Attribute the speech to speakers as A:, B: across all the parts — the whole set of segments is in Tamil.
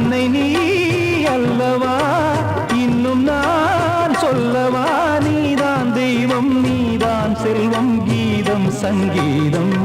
A: அன்னை நீ அல்லவா இன்னும் நான் சொல்லவா நீதான் தெய்வம் நீதான் செல்வம் கீதம் சங்கீதம்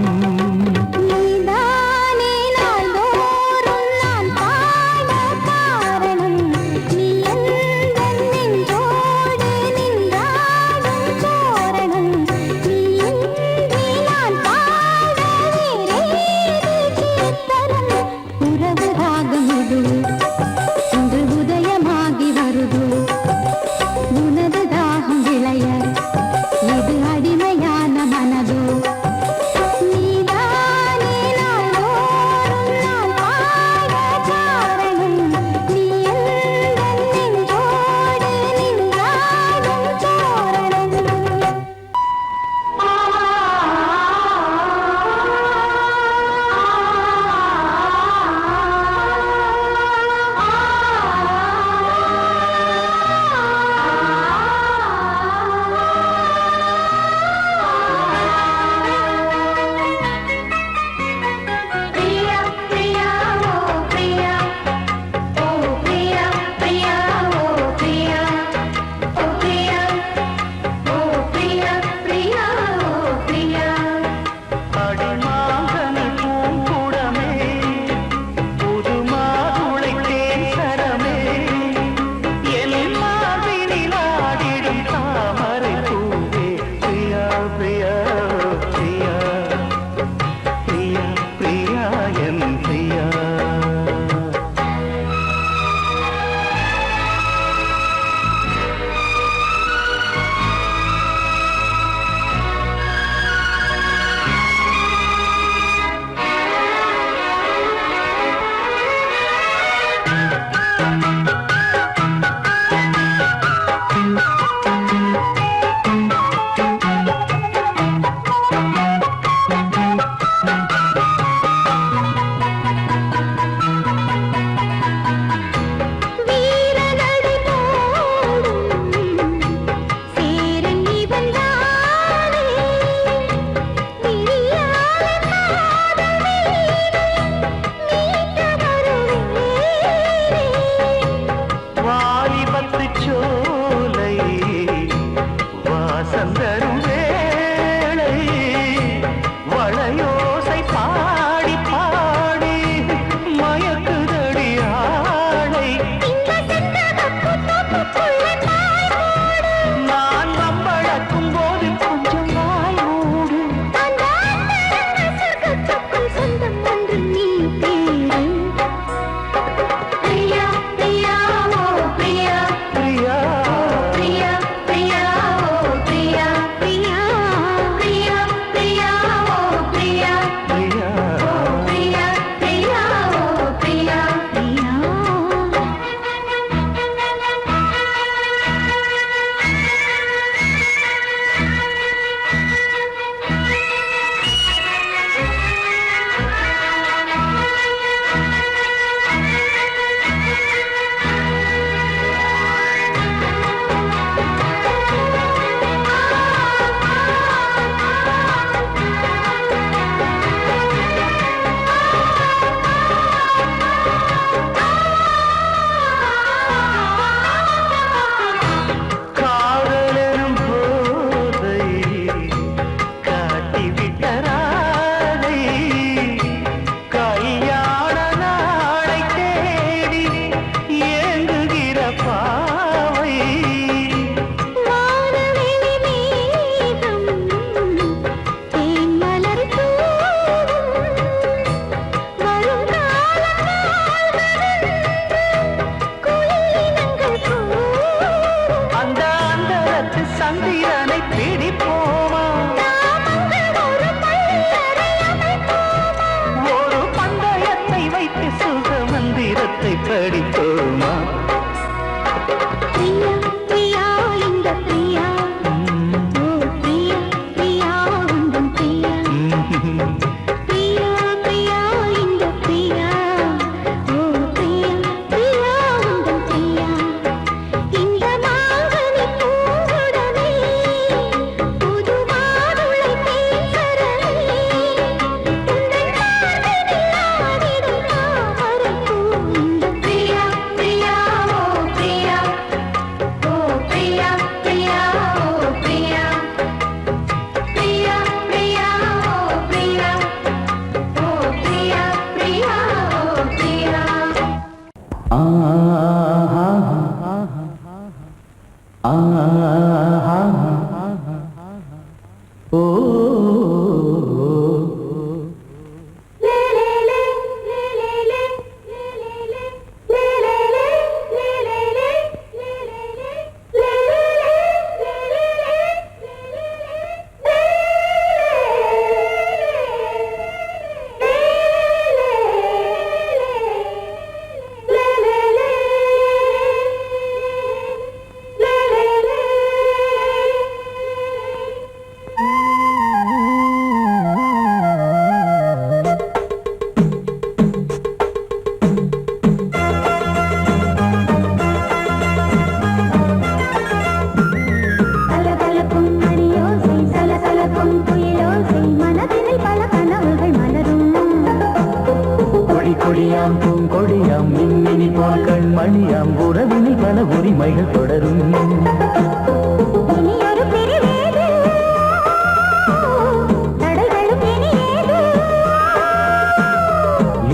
A: கொடியாம் பூங்கொடியாம் மின்மினி போல் கண்மணியாம் உறவினில் பல உரிமைகள் தொடரும்.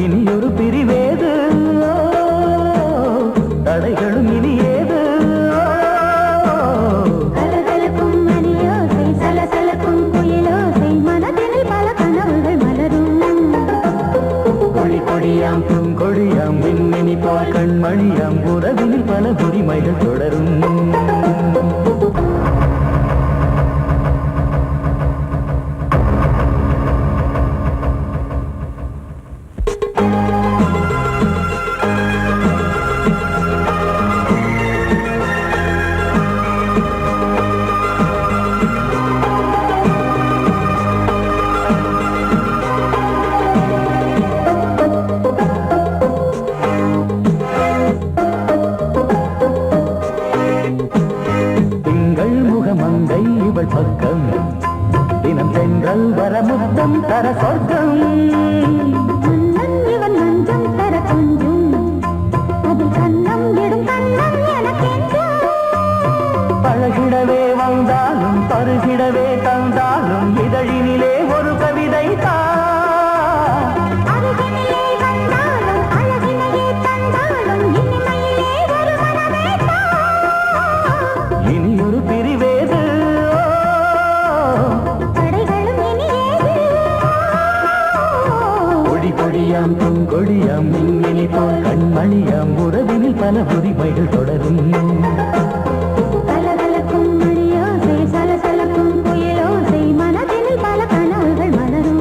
A: இனியொரு பிரிவேது தடைகளும் இனி ஏது. கொடியாம் பூங்கொடியாம் மின்மினி போல் கண்மணியாம் உறவினில் பல உரிமைகள் தொடரும். மங்கை இவள் பக்கம் தினம் சென்றல் வர முத்தம் தர சொர்க்கம். இவன் மஞ்சம் தர கொஞ்சம் அதில் கண்ணம் இடும் கண்ணம் எனக்கென்றும். பழகிடவே வந்தாலும் பருகிடவே தந்தாலும் இதழினிலே ஒரு கவிதை தான். இனியொரு பிரிவேது கொடியாம் பூங்கொடியாம் மின்மினி போல் கண்மணியாம் உறவினில் பல உரிமைகள் தொடரும். கலகலக்கும் மணியோசை சலசலக்கும் குயிலோசை மனதினில் பல கனவுகள் மலரும்.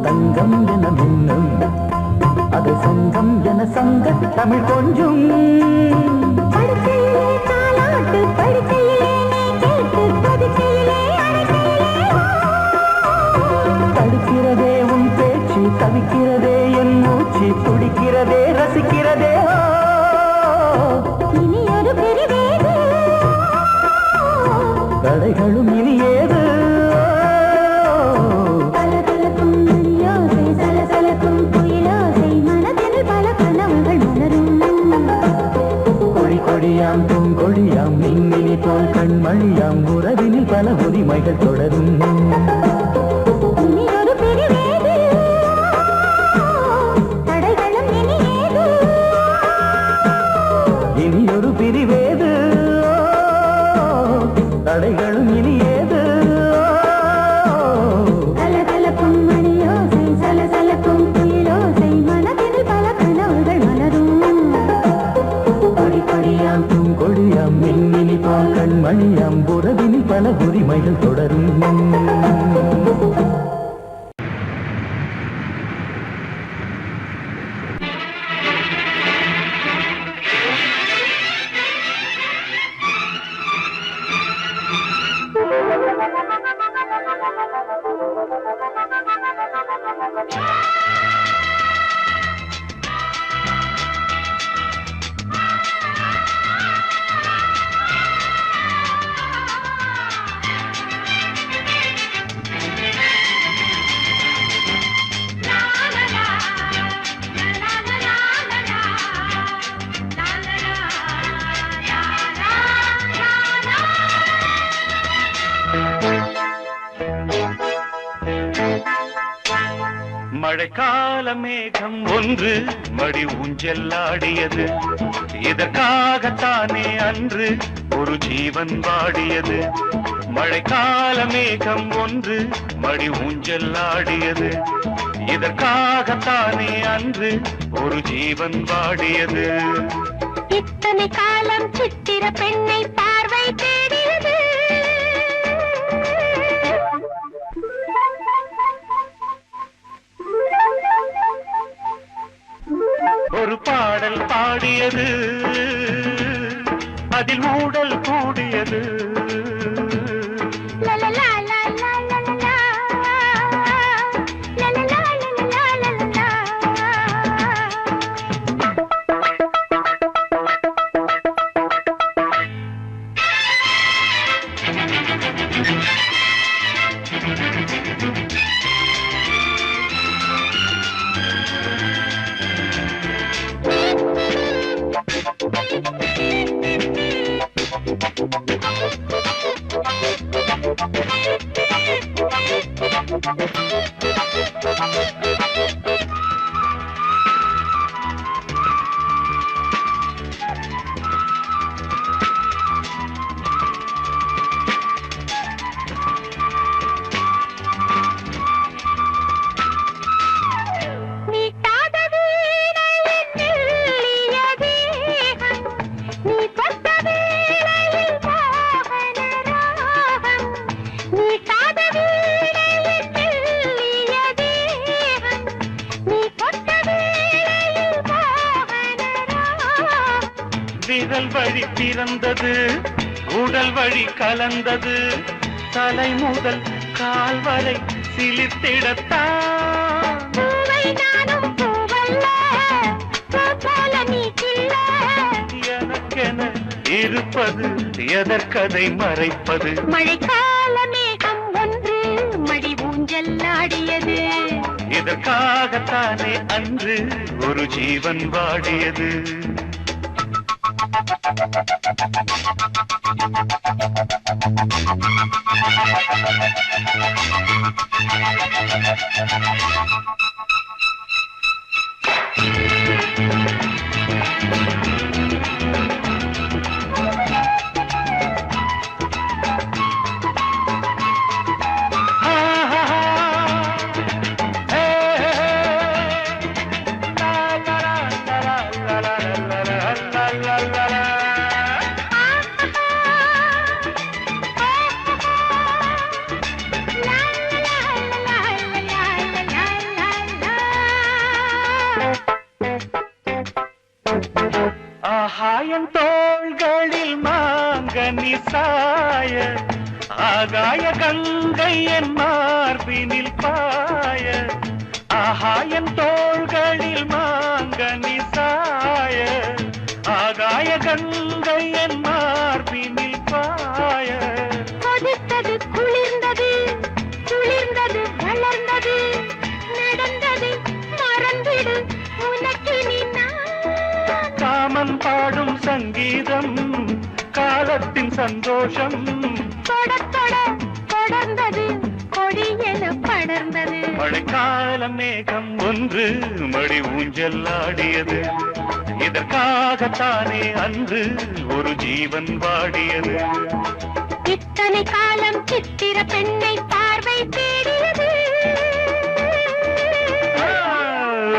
A: தங்கம் என மின்னும் அது சங்கம் என சங்க தமிழ் கொஞ்சம். தடுக்கிறதே உன் பேச்சு தவிக்கிறதே என் மூச்சு துடிக்கிறதே ரசிக்கிறதே. இனியொரு பிரிவேது தடைகளும் இனி ஏது. கொடியாம் பூங்கொடியாம் மின்மினி போல் கண்மணியாம் உறவினில் பல உரிமைகள் தொடரும். இனியொரு பிரிவேது தடைகளும் இனி ஏது. இனியொரு பிரிவேது தடைகளும் இனி ஏது. கலகலக்கும் மணியோசை சலசலக்கும் குயிலோசை மனதில் பல கனவுகள் மலரும். கொடியாம் பூங்கொடியாம் மின்மினி போல் கண்மணியாம் உறவினில் பல உரிமைகள் தொடரும்.
B: மழைக்கால மேகம் ஒன்று மடி ஊஞ்செல்லாடியது. இதற்காகத்தானே அன்று ஒரு ஜீவன் வாடியது. மழைக்கால மேகம் ஒன்று மடி ஊஞ்செல்லாடியது. இதற்காகத்தானே அன்று ஒரு ஜீவன் வாடியது.
C: இத்தனை காலம் சித்திர பெண்ணை பார்வை தேடியது.
B: ஒரு பாடல் பாடியது, அதில் ஊடல் கூடியது. விரல் வழி பிறந்தது, உடல் வழி கலந்தது. தலை முதல் கால் வரை சிலிர்த்திடத்தான். எனக்கென இருப்பது எதற்கதை மறைப்பது?
C: மழைக்கால மேகம் ஒன்று மடி ஊஞ்செல்லாடியது.
B: இதற்காகத்தானே அன்று ஒரு ஜீவன் வாடியது. ஆகாயம் தோள்களில் மாங்கனி சாய, ஆகாய கங்கை என் மார்பினில் பாய. ஆகாயம் தோள்களில் மாங்கனி சாய, ஆகாய கங்கை என் மார்பினில் பாய.
C: கொதித்தது, குளிர்ந்தது, குளிர்ந்தது, வளர்ந்தது, நடந்தது, மறந்திடு உனக்கு நீ.
B: காமன் பாடும் சங்கீதம், காலத்தின் சந்தோஷம்.
C: தொடர்ந்தது, கொடியென படர்ந்தது.
B: மழைக்கால மேகம் ஒன்று மடி ஊஞ்செல்லாடியது. இதற்காகத்தானே அன்று ஒரு ஜீவன் வாடியது.
C: இத்தனை காலம் சித்திர பெண்ணை பார்வை தேடியது.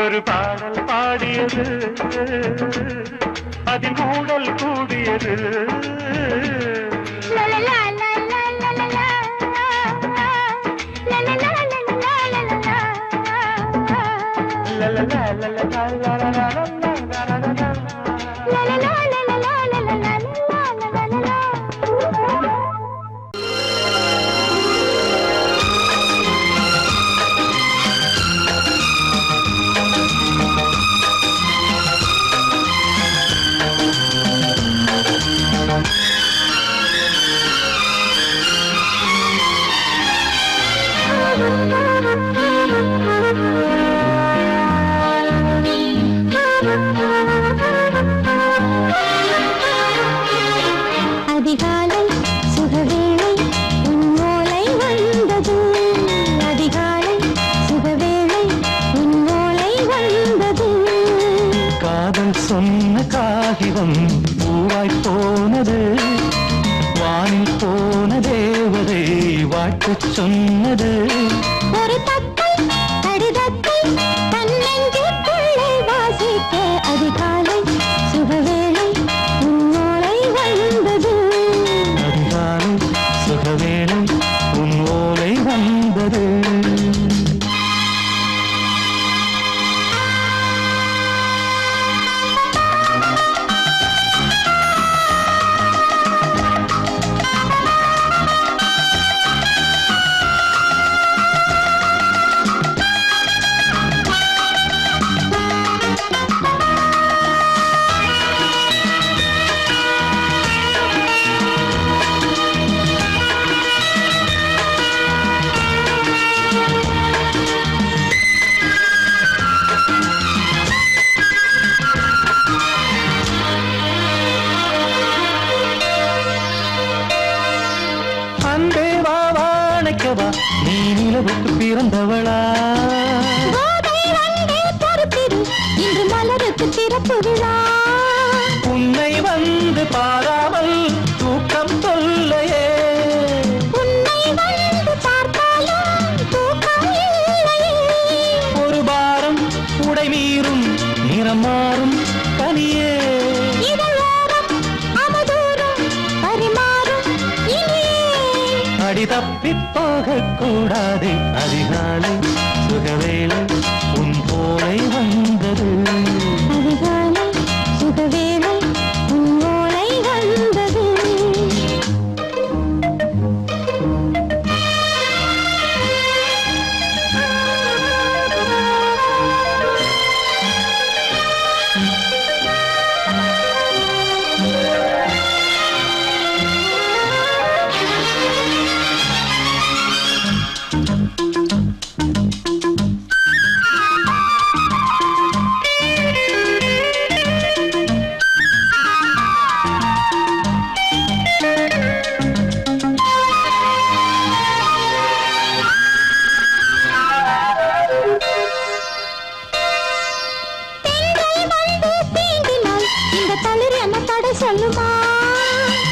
B: ஒரு பாடல் பாடியது, அதில் ஊடல் கூடியது.
A: காதல் சொன்ன காகிதம் பூவாய் போனது, வானில் போன தேவதை வாழ்த்து சொன்னது.
C: ஒரு தத்தை கடிதத்தை தன்னெஞ்சுக்குள்ளே வாசிக்க அதிகாலை சுகவேளை உன்னோலை வந்தது.
A: அதிகாலை சுகவேளை உன் ஓலை வந்தது. நீ நிலவுக்கு பிறந்தவளா?
C: இன்று மலருக்கு திறப்பு விழா.
A: உன்னை வந்து பாராமல் தூக்கம் சொல்லையே.
C: உன்னை வந்து பார்த்தாலும் தூக்கம் இல்லையே.
A: ஒரு பாரம் உடை மீறும் நிறம் மாறும் கனியே.
C: இதழோரம் அமதூரம் பரிமாறும் இனியே.
A: அடி தப்பி போகக் கூடாது. அதிகாலை சுகவேளை உன் போலை வந்தது.
C: அதிகாலை சுகவேளை உன் ஓலை வந்தது.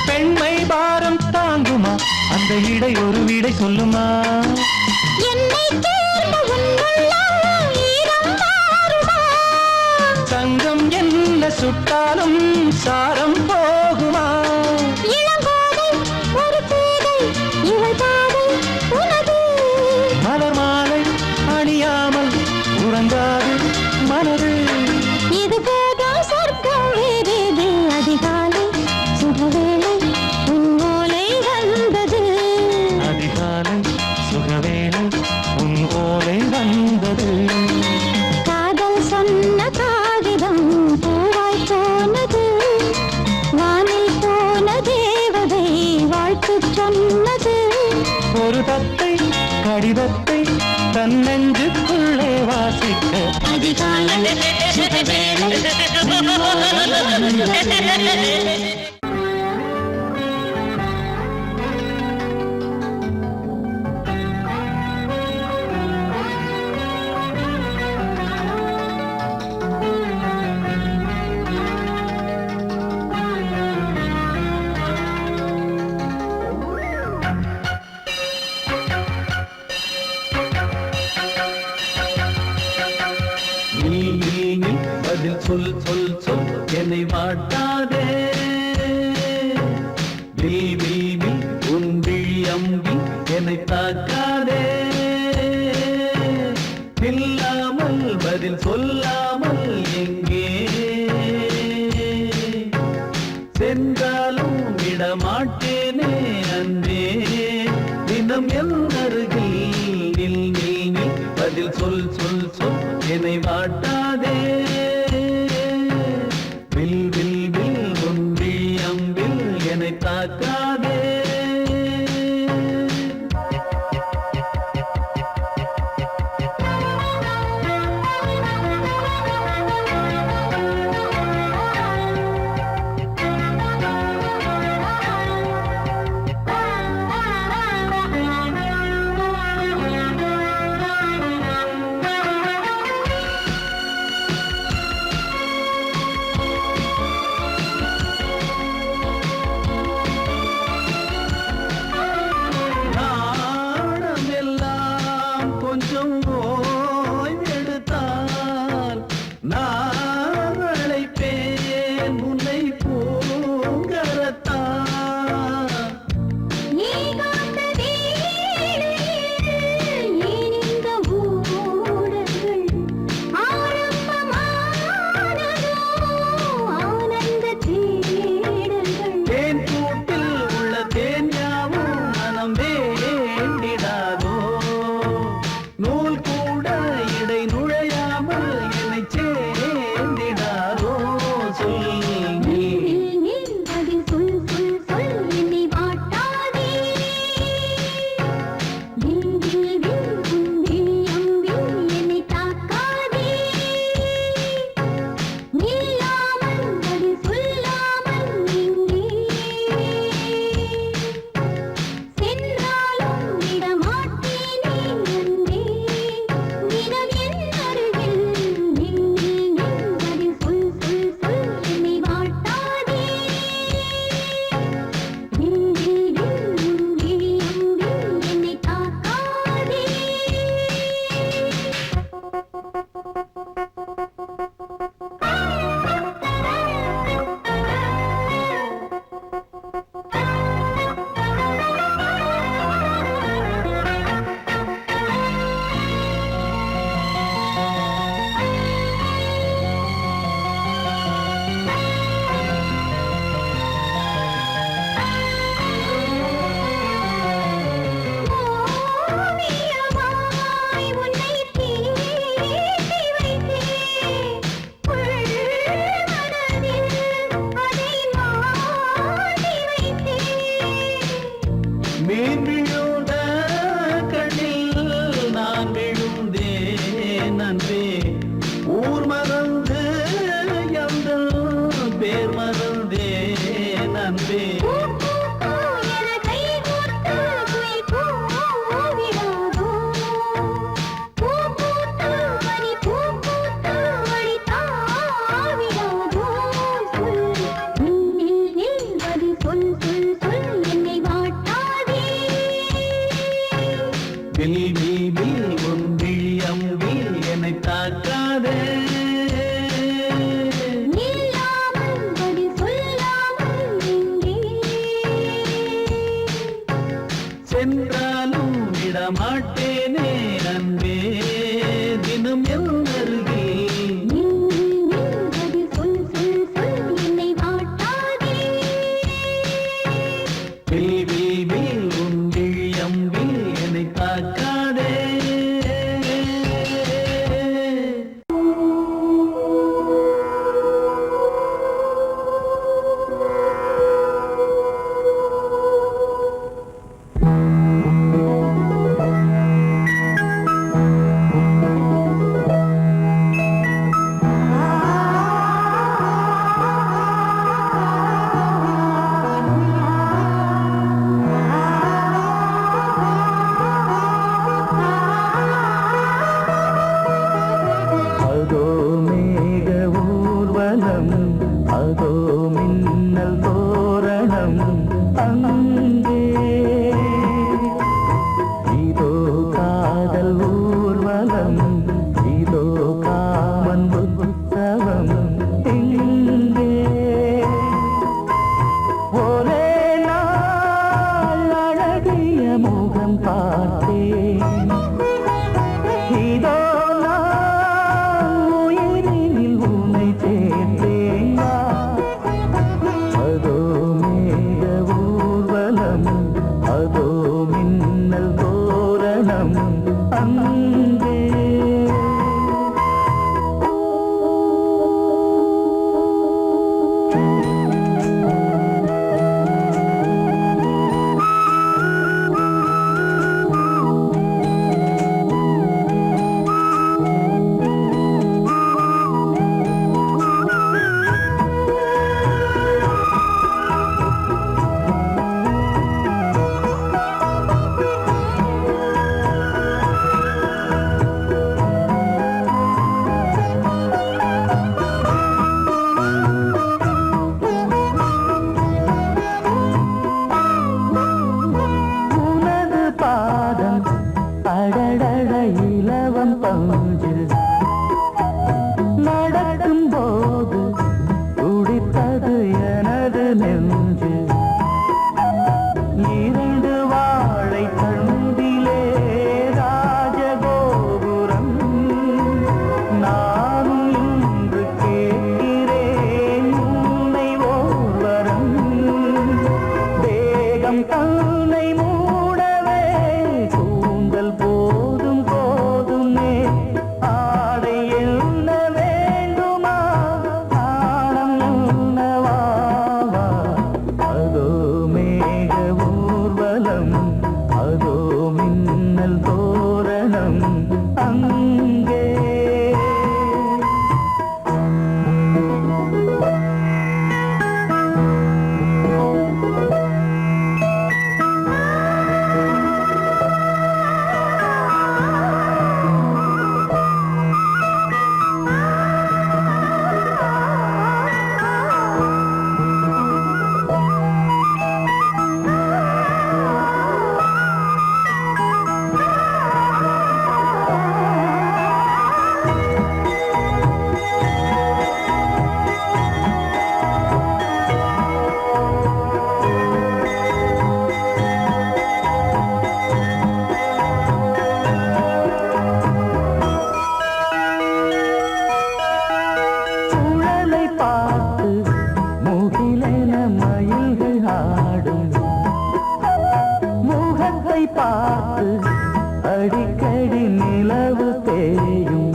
A: பெண்மை பாரம் தாங்குமா? அந்த இடை ஒரு விடை சொல்லுமா?
C: என்னை தேர்ந்த உன்னுள்ளம் ஈரம் மாறுமா?
A: சங்கம் என்ன சுட்டாலும் சாரம் போகுமா?
C: இளங்கோதை ஒரு பேதை இவள் பாதை உனது.
A: மலர் மாலை அணியாமல் உறங்காது மனது.
C: இது போதும் சொர்க்கம் வேறேது. அதிகாலை சுகவேளை உன் ஓலை வந்தது.
A: அதிகாலை சுகவேளை உன் ஓலை வந்தது.
C: காதல் சொன்ன காகிதம் பூவாய் போனது, வானில் போன தேவதை வாழ்த்து சொன்னது.
A: ஒரு தத்தை கடிதத்தை தன்னெஞ்சுக்குள்ளே வாசிக்க
C: அதிகாலை சுகவேளை உன் ஓலை வந்தது.
A: பதில் சொல் சொல் சொல் என்னை வாட்டாதே. உன் விழி அம்பி என்னை தாக்காதே. இல்லாமல் பதில் சொல்லாமல் எங்கே சென்றாலும் விடமாட்டேனே அன்பே. தினம் என் அருகில் நில் நில் நில். பதில் சொல் சொல் சொல் என்னை வாட்டாதே. வில் வில் வில் உன் விழி அம்பில் என்னை தாக்காதே. அதோ மின்னல் தோரணம் அங்கே இதோ காதல் ஊர்வலம் இதோ காமன் உற்சவம் இங்கே ஒரே நாள் அழகிய முகம் பார்த்தேன் இதோ நான் உயிரினில் உன்னை சேர்த்தேன் அதோ மேக ஊர்வலம் அதோ மின்னல் தோரணம் அங்கே உனது பாதம் அடடட இலவம் பஞ்சு நடக்கும் போது துடித்தது எனது நெஞ்சு இரண்டு வாழை தண்டிலே ராஜகோபுரம் நானும் இன்று கேட்கிறேன் உன்னை ஓர்வரம் தேகம் தன்னை மூடவே கூந்தல் போதும் போதுமே ஆடை என்ன வேண்டுமா ஆடம் என்னவா அதோ மேக ஊர்வலம் அதோ மின்னல் தோரணம் அங்கே சுழலை பார்த்து முகிலென மயில்கள் ஆடும் முகத்தை பார்த்து அடிக்கடி நிலவு தேயும்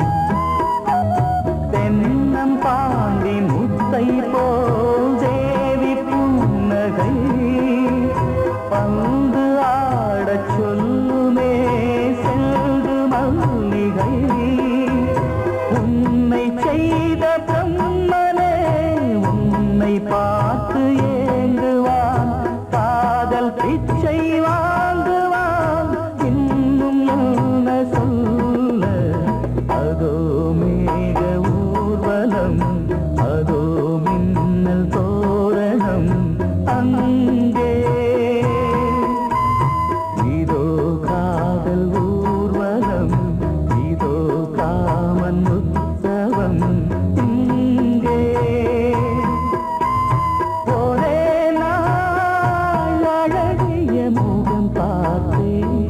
A: தென்னம் பாண்டி முத்தை போல் தேவி புன்னகை பந்து ஆடச் சொல்லுமே செல்து மல்லிகை உன்னை செய்த பிரம்மனே உன்னை பார்த்து ஏங்குவான் காதல் பிச்சை வாங்குவான் இன்னும் என்ன சொல்ல அதோ மேக ஊர்வலம் அதோ மின்னல் தோரணம் அங்கே இதோ காதல் ஊர்வலம் இதோ காமன் உற்சவம் இங்கே ஒரே நாள் அழகிய முகம் பார்த்தேன்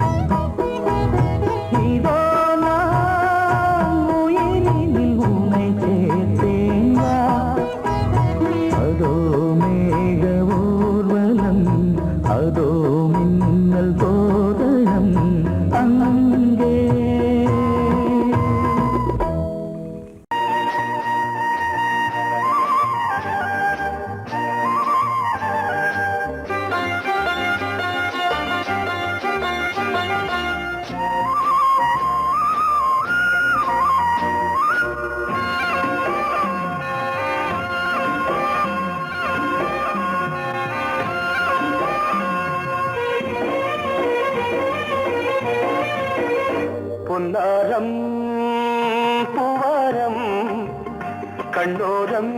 A: இதோ நான் உயிரினில் உன்னை சேர்த்தேன் அதோ மேக ஊர்வலம் அதோ மின்னல் தோரணம் அங்கே பொன்னாரம் பூவாரம் கண்ணோரம்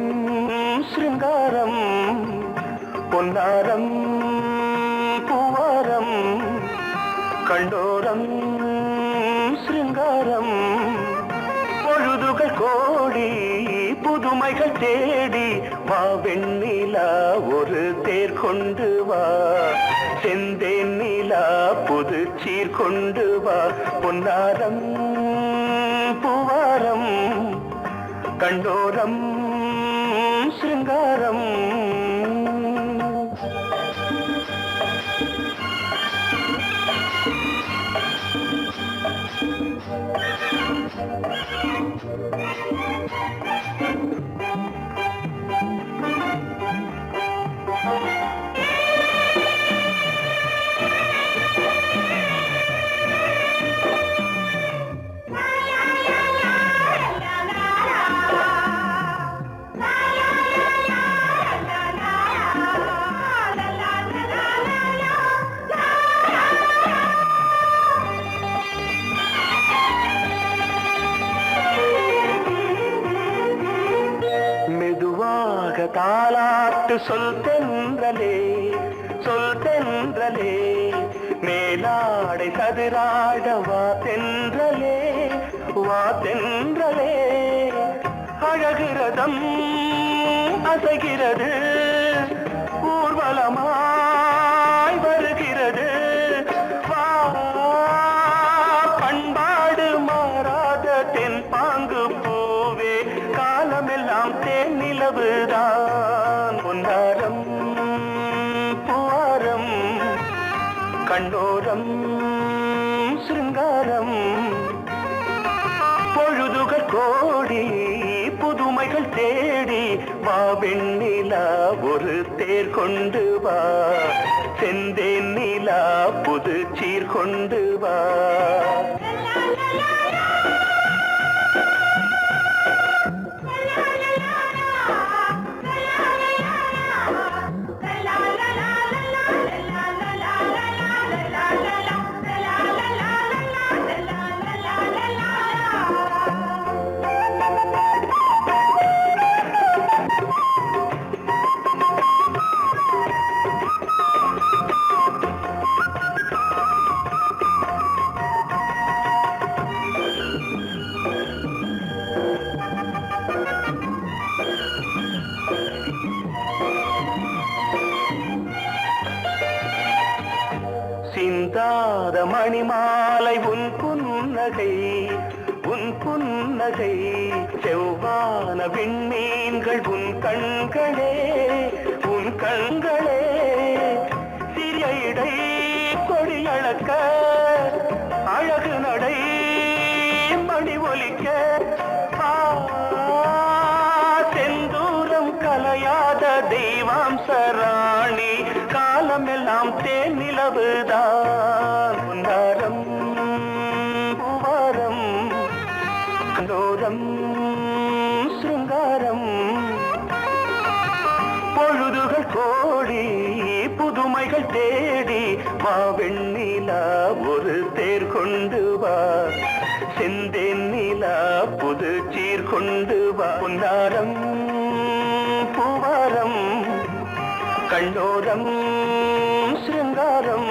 A: ஸ்ரீ
B: சிங்காரம் பொன்னாரம் பூவாரம் கண்டோரம் சிங்காரம் பொழுதுகள் கோடி புதுமைகள் தேடி வா வெண்ணிலா ஒரு தேர் கொண்டு வா செந்தேன் நிலா புது சீர் கொண்டு வா பொன்னாரம் பூவாரம் கண்டோரம் சிங்காரம் தாலாட்டு சொல் தென்றலே மேலாடை சதுராட வா தென்றலே அழகிறதம் அசைகிறது ஊர்வலமாய் வருகிறது வா பண்பாடு மாறாத தென் பாங்கு பூவே காலமெல்லாம் தேன் நிலவுதான் பொன்னாரம் பூவாரம் கண்டோரம் சிங்காரம் பொழுதுகள் கோடி புதுமைகள் தேடி வா வெண்ணிலா ஒரு தேர் கொண்டு வா செந்தேன் நிலா புது சீர் கொண்டு வா சிந்தாத மணிமாலை உன் புன்னகை செவ்வான விண்மீன்கள் உன் கண்களே சிறிய இடை கொடியளக்க அழகு நடை மணி ஒலிக்க செந்தூரம் கலையாத தெய்வாம்சராணி காலமெல்லாம் தேன் நிலவுதான் பொன்னாரம் பூவாரம் கண்டோரம் சிங்காரம் பொழுதுகள் கோடி புதுமைகள் தேடி வா வெண்ணிலா ஒரு தேர் கொண்டு வா செந்தேன் நிலா புது சீர் கொண்டு வா பொன்னாரம் பூவாரம் கண்டோரம் சிங்காரம்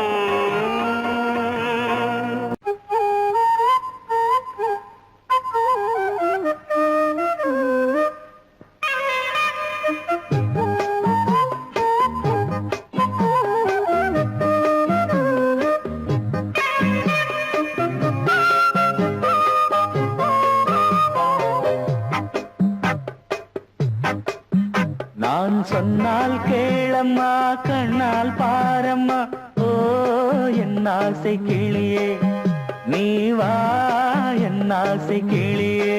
B: நான் சொன்னால் கேளம்மா கண்ணால் பாரம்மா ஓ என் ஆசை கிளியே நீ வா என் ஆசை கிளியே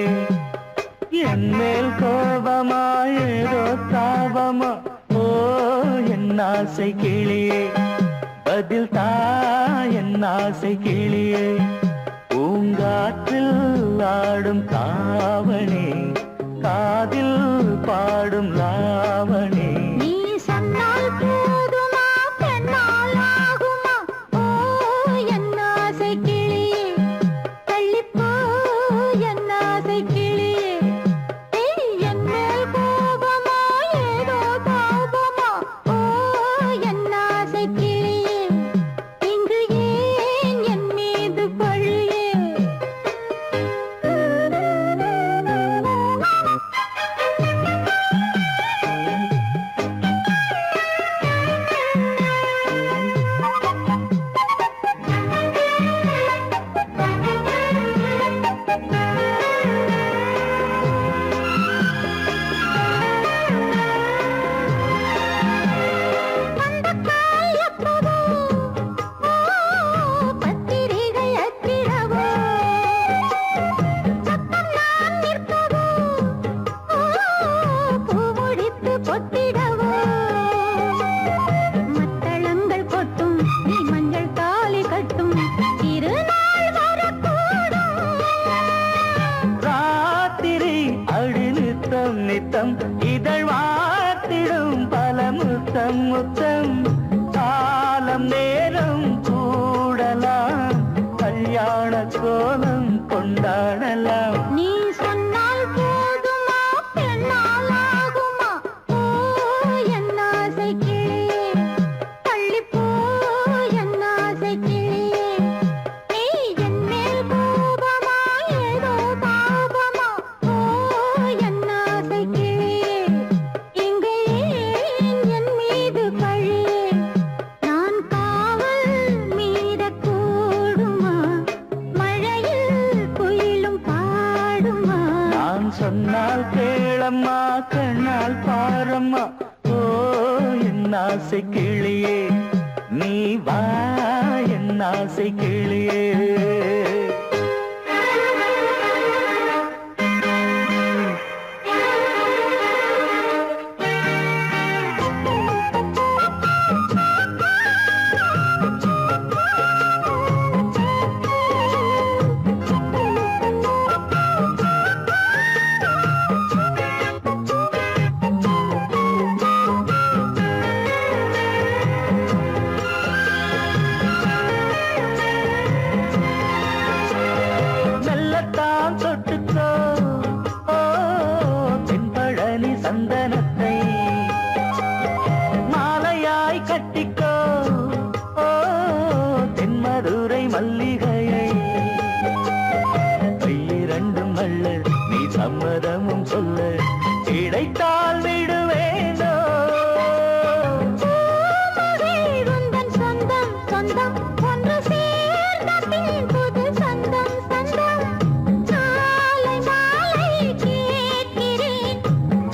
B: என் மேல் கோபமா ஏதோ தாபமா ஓ என் ஆசை கிளியே பதில் தா என் ஆசை கிளியே பூங்காற்றில் ஆடும் தாவணி காதில் பாடும் ராவணி
C: நீ சொன்னால் போதுமா பெண்ணால் ஆகுமா ஓ என் ஆசை கிளியே தள்ளிப்போ என் ஆசை கிளியே என் மேல் கோபமா ஏதோ காத்திடவோ மத்தளங்கள் கொட்டும் நீ மஞ்சள் தாலி கட்டும் திருநாள் வரக்கூடும்
B: ராத்திரி அடி நித்தம் நித்தம் இதழ் வாத்திடும் பல முத்தம் முத்தம் காலம் நேரம் கூடலாம் கல்யாண கோலம் கொண்டாடலாம்
C: நீ சொன்னால் போதுமா பெண்ணால் ஆகுமா ஓ என் ஆசை கிளியே தள்ளிப்போ என் ஆசை கிளியே நீ என் மேல் கோபமா ஏதோ தாபமா ஓ என் ஆசை கிளியே இங்கு ஏன் என் மீது பழியே நான் காவல் மீறக்கூடுமா மழையில் குயிலும் பாடுமா
B: நான் சொன்னால் கேளம்மா கண்ணால் பாரம்மா ஓ என் ஆசை கிளியே நீ வா என் ஆசை கிளியே மெல்லத்தான் தொட்டுக்கோ ஓ தென்பழனி சந்தனத்தை மாலையாய் கட்டிக்கோ ஓ தென்மதுரை மல்லிகையை கையிரண்டும் அள்ள நீ சம்மதமும் சொல்ல கிடைத்தால் விடுவேனோ
C: உந்தன் சொந்தம் சொந்தம் ஒன்று சேர்ந்த பின் புது சொந்தம் சொந்தம் மாலை மாலை கேட்கிறேன்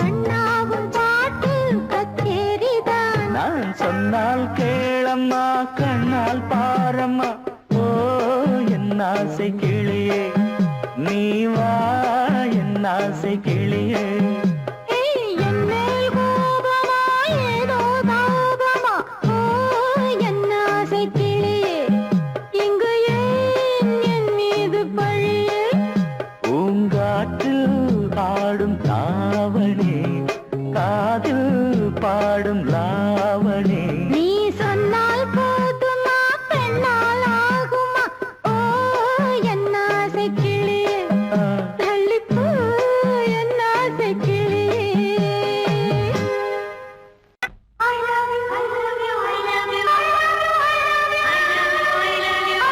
C: கண்ணாவும் பாட்டு கச்சேரிதான்
B: நான் சொன்னால் கேளம்மா கண்ணால் பாரம்மா ஓ என் ஆசை கிளியே நீ வா என் ஆசை கிளியே
C: என் மேல் கோபமா ஏதோ தாபமா ஓ என் ஆசை கிளியே இங்கு ஏன் என் மீது பழியே
B: பூங்காற்றில் பாடும் தாவணி காதில் பாடும் லாவணி
C: நீ சொன்னால் போதுமா பெண்ணால் ஆகுமா ஓ என் ஆசை கிளியே தள்ளிப்போ என் ஆசை கிளியே I love you, I love you, I love you, I love you, I love you, I love you,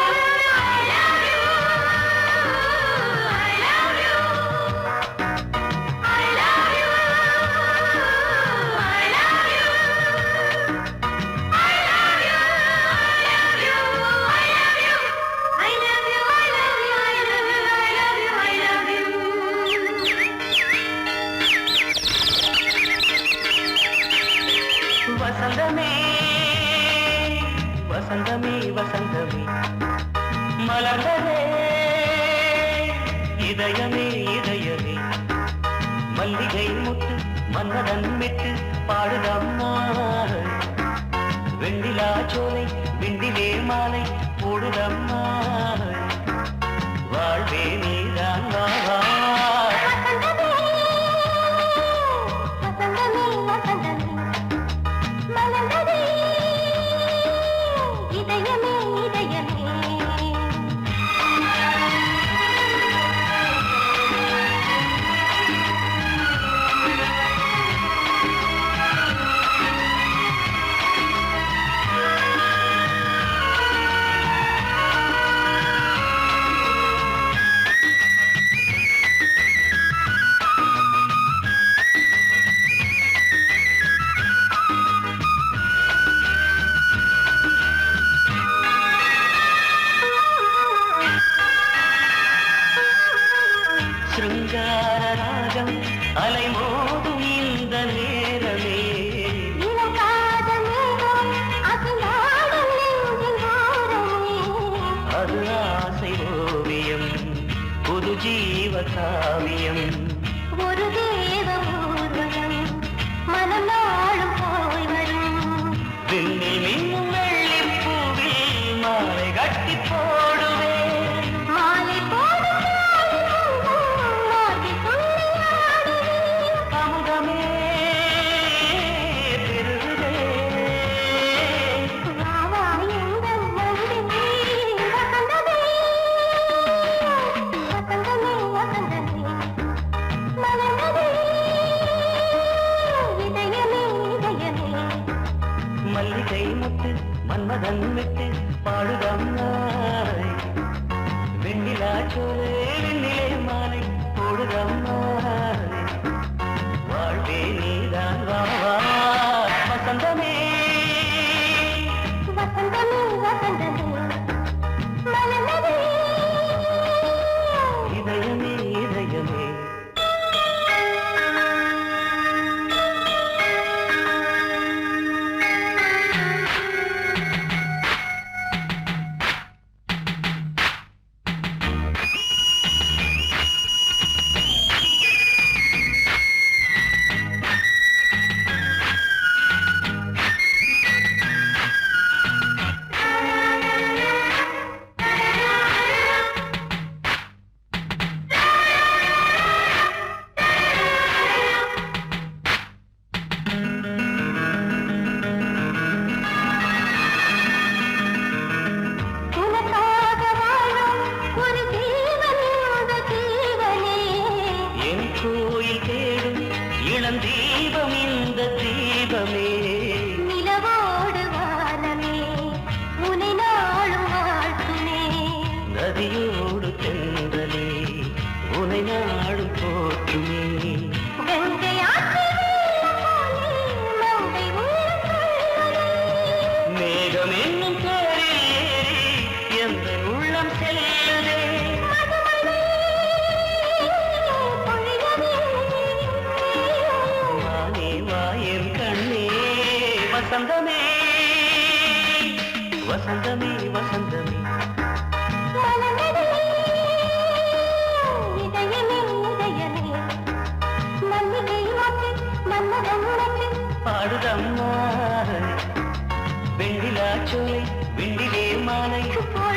C: I love you, I love you.
B: வசந்தமே வசந்தமே வசந்தமே மலர்ந்ததே இதயமே இதயமே மல்லிகை முட்டு மன்னதன் விட்டு பாடுதம்மா வெண்ணிலா சோலை விண்டிலே மாலை போடுதம்மா வாழ்வே நீதான் வா வா.
C: இதயமே இதயமே
B: முத்து மன்மதன் விட்டு பாடுதம்மா வெண்ணிலா சோலை வெண்ணிலே மாலை போடுதம்மா வாழ்வே நீதான் வா வா வசந்தமே
C: வசந்தமே வசந்தமே மலர்ந்ததே
B: இதயமே இதயமே
C: உனக்காக வாழும் ஒரு ஜீவன் இந்த ஜீவனே
B: என் கோயில் தேடும் இளம் தீபம் இந்த தீபமே
C: நிலவோடு வானமே உனை நாளும் வாழ்த்துமே
B: நதியோடு தென்றலே உனை நாடும் போற்றுமே
C: கங்கை ஆற்று வெள்ளம் போலே மங்கை உள்ளம் கொள்ளுதே.
B: மேகம் என்னும் பேரில் ஏறி எந்த உள்ளம் செல்லுதே
C: மதுமலை பொழியவே.
B: வானே வாயன் கண்ணே வசந்தமே வசந்தமே வசந்தமே
C: மலர்ந்ததே இதயமே இதயமே மல்லிகை மொட்டு மன்மதன் மொட்டு
B: பாடுதம்மா வெண்ணிலா சோலை வெண்ணிலே மாலை
C: போடுதம்மா